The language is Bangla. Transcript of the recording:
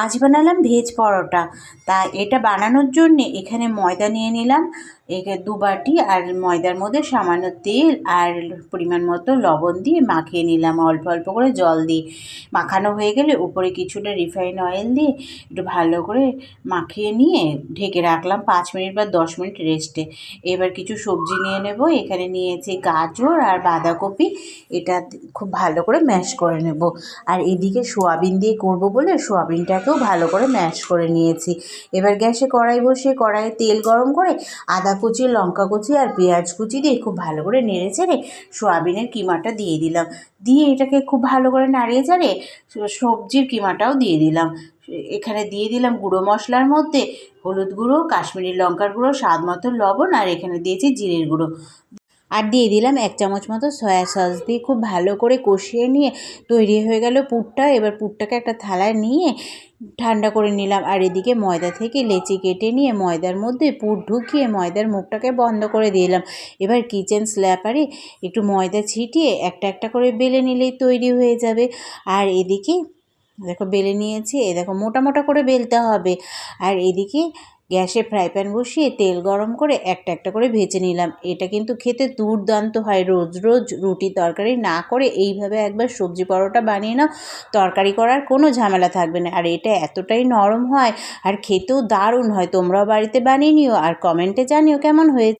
আজ বানালাম ভেজ পরোটা। তা এটা বানানোর জন্যে এখানে ময়দা নিয়ে নিলাম, 2 বাটি, আর ময়দার মধ্যে সামান্য তেল আর পরিমাণ মতো লবণ দিয়ে মাখিয়ে নিলাম অল্প অল্প করে জল দিয়ে। মাখানো হয়ে গেলে উপরে কিছুটা রিফাইন অয়েল দিয়ে একটু ভালো করে মাখিয়ে নিয়ে ঢেকে রাখলাম 5 মিনিট বা 10 মিনিট রেস্টে। এবার কিছু সবজি নিয়ে নেব। এখানে নিয়েছি গাজর আর বাঁধাকপি, এটা খুব ভালো করে ম্যাশ করে নেব। আর এদিকে সোয়াবিন দিয়ে করব বলে সোয়াবিনটাকেও ভালো করে ম্যাশ করে নিয়েছি। এবার গ্যাসে কড়াই বসিয়ে কড়াইয়ে তেল গরম করে আদা কুচি, লঙ্কা কুচি আর পেঁয়াজ কুচি দিয়ে খুব ভালো করে নেড়ে চেড়ে সোয়াবিনের কিমাটা দিয়ে দিলাম। দিয়ে এটাকে খুব ভালো করে নাড়িয়ে চাড়িয়ে সবজির কিমাটাও দিয়ে দিলাম। এখানে দিয়ে দিলাম গুঁড়ো মশলার মধ্যে হলুদ গুঁড়ো, কাশ্মীরি লঙ্কার গুঁড়ো, স্বাদ মতো লবণ, আর এখানে দিয়েছি জিরের গুঁড়ো, আর দিয়ে দিলাম 1 চামচ মতো সয়া সস। দিয়ে খুব ভালো করে কষিয়ে নিয়ে তৈরি হয়ে গেল পুরটা। এবার পুরটাকে একটা থালায় নিয়ে ঠান্ডা করে নিলাম। আর এদিকে ময়দা থেকে লেচি কেটে নিয়ে ময়দার মধ্যে পুর ঢুকিয়ে ময়দার মুখটাকে বন্ধ করে দিলাম। এবার কিচেন স্ল্যাপারে একটু ময়দা ছিটিয়ে একটা একটা করে বেলে নিলেই তৈরি হয়ে যাবে। আর এদিকে দেখো বেলে নিয়েছি, দেখো মোটা মোটা করে বেলতে হবে। আর এদিকে গ্যাসে ফ্রাই প্যান বসিয়ে তেল গরম করে একটা একটা করে ভেজে নিলাম। এটা কিন্তু খেতে দুর্দান্ত হয়। রোজ রোজ রুটি তরকারি না করে এইভাবে একবার সবজি পরোটা বানিয়ে নাও, তরকারি করার কোনো ঝামেলা থাকবে না। আর এটা এতটাই নরম হয় আর খেতেও দারুণ হয়। তোমরাও বাড়িতে বানিয়ে নিও আর কমেন্টে জানিও কেমন হয়েছে।